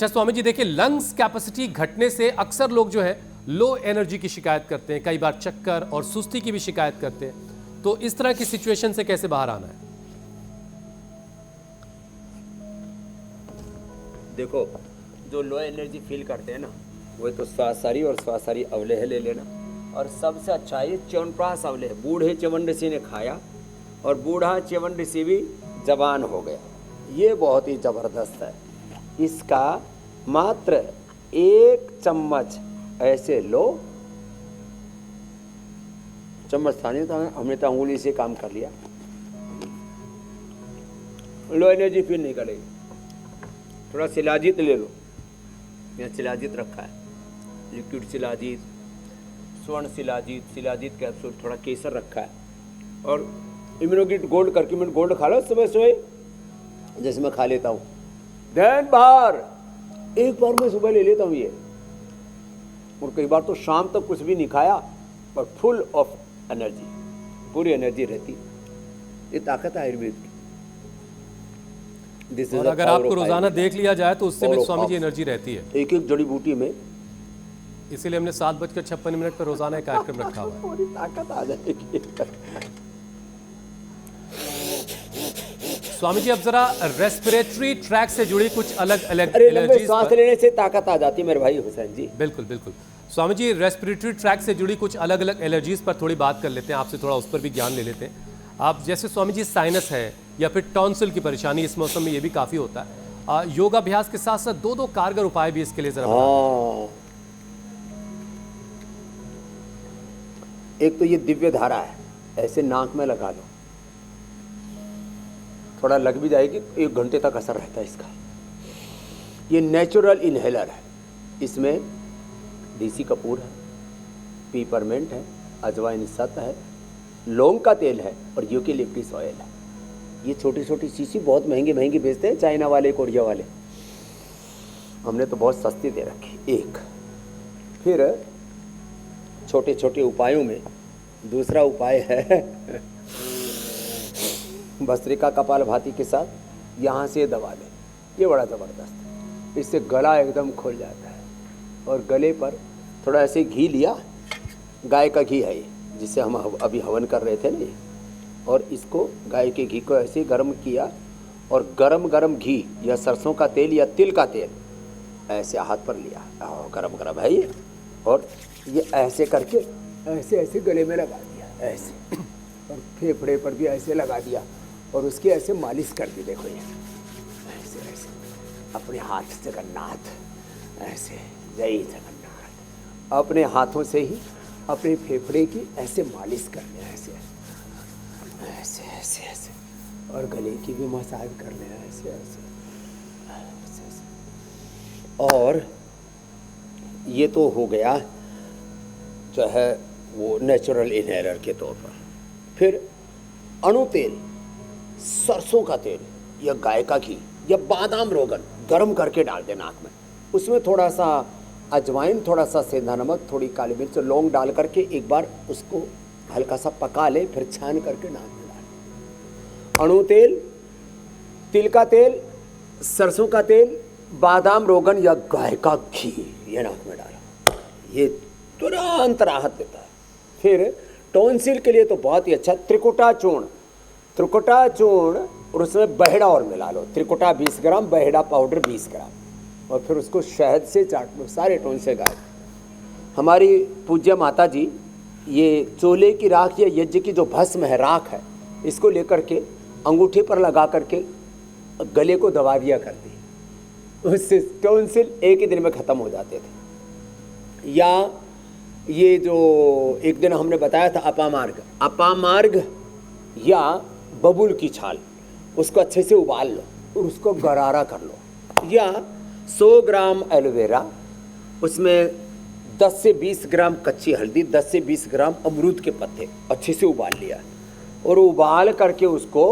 अच्छा स्वामी जी देखिए, lungs capacity घटने से अक्सर लोग जो है लो एनर्जी की शिकायत करते हैं, कई बार चक्कर और सुस्ती की भी शिकायत करते हैं। तो इस तरह की सिचुएशन से कैसे बाहर आना है? देखो, जो लो एनर्जी फील करते हैं ना, वो तो स्वासारी और स्वासारी अवले है ले लेना। और सबसे अच्छा ये च्यवनप्राश अवले है। बूढ़े च्यवन ऋषि ने खाया और बूढ़ा च्यवन ऋषि भी जवान हो गया। ये बहुत ही ज़बरदस्त है। इसका मात्र 1 चम्मच ऐसे लो, चम्मच था नहीं, तो हमने तो अंगुली से काम कर लिया। लो एनर्जी फील नहीं करेगी। थोड़ा शिलाजीत ले लो, यहाँ शिलाजीत रखा है, लिक्विड शिलाजीत, स्वर्ण शिलाजीत, शिलाजीत कैप्सूल, थोड़ा केसर रखा है, और इम्यूनोगिट गोल्ड करके मैंने गोल्ड खा लो सुबह सुबह, जैसे मैं खा लेता हूँ। दिन भर एक बार मैं सुबह ले लेता हूँ ये, और कई बार तो शाम तक कुछ भी नहीं खाया, पर फुल ऑफ एनर्जी, पूरी एनर्जी रहती। ये ताकत है आयुर्वेद की। और अगर आपको रोजाना देख लिया जाए तो उससे भी स्वामी जी एनर्जी रहती है। एक एक जड़ी बूटी में, इसीलिए हमने 7:56 पर रोजाना एक कार्यक्रम रखा हुआ है। पूरी ताकत आ जाएगी। स्वामी जी अब जरा रेस्पिरेटरी ट्रैक से जुड़ी कुछ अलग अलग एलर्जीज, सांस लेने से ताकत आ जाती है मेरे भाई हुसैन जी। बिल्कुल बिल्कुल स्वामी जी, रेस्पिरेटरी ट्रैक से जुड़ी कुछ अलग अलग एलर्जीज पर थोड़ी बात कर लेते हैं, आपसे थोड़ा उस पर भी ज्ञान ले लेते हैं। आप जैसे स्वामी जी साइनस है या फिर टॉन्सिल की परेशानी इस मौसम में ये भी काफी होता है, योगाभ्यास के साथ साथ 2 कारगर उपाय भी इसके लिए जरा एक तो ये दिव्य धारा है, ऐसे नाक में लगा लो, थोड़ा लग भी जाएगी, 1 घंटे तक असर रहता है इसका। ये नेचुरल इनहेलर है, इसमें देसी कपूर है, पीपरमेंट है, अजवाइन सत है, लौंग का तेल है और यूकेलिप्टस ऑयल है। ये छोटी छोटी शीशी बहुत महंगी महंगी बेचते हैं चाइना वाले, कोरिया वाले, हमने तो बहुत सस्ती दे रखी। एक फिर छोटे छोटे उपायों में दूसरा उपाय है भस्त्रिका कपालभाति के साथ यहाँ से दबा लें, ये बड़ा ज़बरदस्त है, इससे गला एकदम खुल जाता है। और गले पर थोड़ा ऐसे घी लिया, गाय का घी है ये, जिससे हम अभी हवन कर रहे थे ना, और इसको गाय के घी को ऐसे गर्म किया, और गरम गरम घी या सरसों का तेल या तिल का तेल ऐसे हाथ पर लिया, गरम गरम है ये, और ये ऐसे करके ऐसे ऐसे गले में लगा दिया ऐसे, और फेफड़े पर भी ऐसे लगा दिया, और उसकी ऐसे मालिश कर दी। देखो ये ऐसे ऐसे अपने हाथ से, जगन्नाथ ऐसे, जय जगन्नाथ, अपने हाथों से ही अपने फेफड़े की ऐसे मालिश कर लिया, ऐसे ऐसे ऐसे ऐसे, और गले की भी मसाज कर लिया ऐसे ऐसे ऐसे ऐसे। और ये तो हो गया जो है वो नेचुरल इनहेलर के तौर पर। फिर अणु तेल, सरसों का तेल या गाय का घी या बादाम रोगन गर्म करके डाल दें नाक में, उसमें थोड़ा सा अजवाइन, थोड़ा सा सेंधा नमक, थोड़ी काली मिर्च, लौंग डाल करके एक बार उसको हल्का सा पका ले, फिर छान करके नाक में डाल। अणु तेल, तिल का तेल, सरसों का तेल, बादाम रोगन या गाय का घी ये नाक में डाला, ये तुरंत राहत देता है। फिर टॉन्सिल के लिए तो बहुत ही अच्छा त्रिकुटा चूर्ण, त्रिकुटा चूर्ण और उसमें बहेड़ा और मिला लो, त्रिकुटा 20 ग्राम, बहेड़ा पाउडर 20 ग्राम, और फिर उसको शहद से चाट लो, सारे टॉन्सिल गायब। हमारी पूज्य माता जी ये चोले की राख या यज्ञ की जो भस्म है, राख है, इसको लेकर के अंगूठे पर लगा करके गले को दबा दिया करती, उससे टॉन्सिल एक ही दिन में ख़त्म हो जाते थे। या ये जो एक दिन हमने बताया था अपामार्ग, अपामार्ग या बबूल की छाल, उसको अच्छे से उबाल लो और उसको गरारा कर लो। या 100 ग्राम एलोवेरा, उसमें 10 से 20 ग्राम कच्ची हल्दी, 10 से 20 ग्राम अमरूद के पत्ते अच्छे से उबाल लिया, और उबाल करके उसको,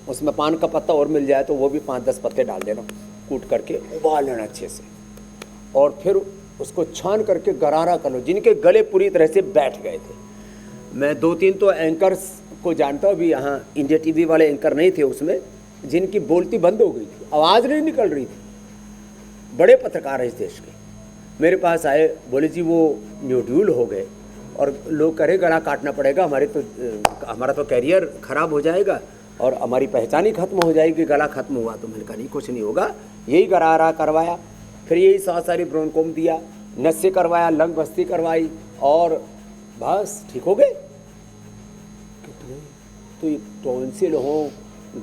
उसमें पान का पत्ता और मिल जाए तो वो भी 5-10 पत्ते डाल देना, कूट करके उबाल लेना अच्छे से, और फिर उसको छान करके गरारा कर लो। जिनके गले पूरी तरह से बैठ गए थे, मैं 2-3 तो एंकर्स को जानता हूँ, अभी यहाँ इंडिया टीवी वाले एंकर नहीं थे उसमें, जिनकी बोलती बंद हो गई थी, आवाज़ नहीं निकल रही थी, बड़े पत्रकार हैं इस देश के, मेरे पास आए, बोले जी वो न्यूड्यूल हो गए और लोग कह रहे गला काटना पड़ेगा, हमारा तो कैरियर खराब हो जाएगा और हमारी पहचान ही खत्म हो जाएगी, गला खत्म हुआ। तो मैंने कहा नहीं, कुछ नहीं होगा, यही गरारा करवाया, फिर यही 100 सारी ब्रोनकोम दिया, नस्से करवाया, लंग बस्ती करवाई और बस ठीक हो गए। तो ये टॉन्सिल हो,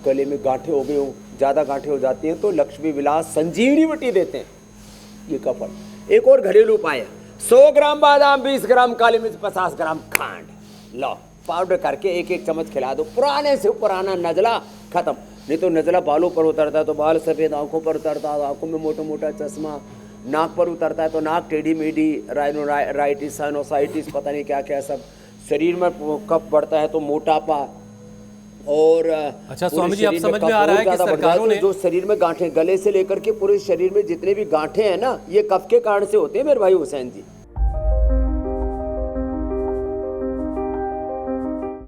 गले में गांठें हो गए हो, ज़्यादा गांठें हो जाती हैं तो लक्ष्मी विलास संजीवनी बटी देते हैं ये कपड़। एक और घरेलू उपाय है, 100 ग्राम बादाम, 20 ग्राम काली मिर्च, 50 ग्राम खांड, लो पाउडर करके एक एक चम्मच खिला दो, पुराने से पुराना नजला खत्म। नहीं तो नजला बालों पर उतरता है तो बाल सफ़ेद, आंखों पर उतरता है आंखों में मोटा मोटा चश्मा, नाक पर उतरता है तो नाक टेढ़ी मेढ़ी, राइनोराइटिस, साइनोसाइटिस, पता नहीं क्या क्या सब, शरीर में कफ बढ़ता है तो मोटापा, और अच्छा स्वामी जी, आप समझ में आ रहा है कि सरकारों ने जो शरीर में गांठें, गले से लेकर के पूरे शरीर में जितने भी गांठें हैं ना, ये कफ के कारण से होते हैं मेरे भाई हुसैन जी।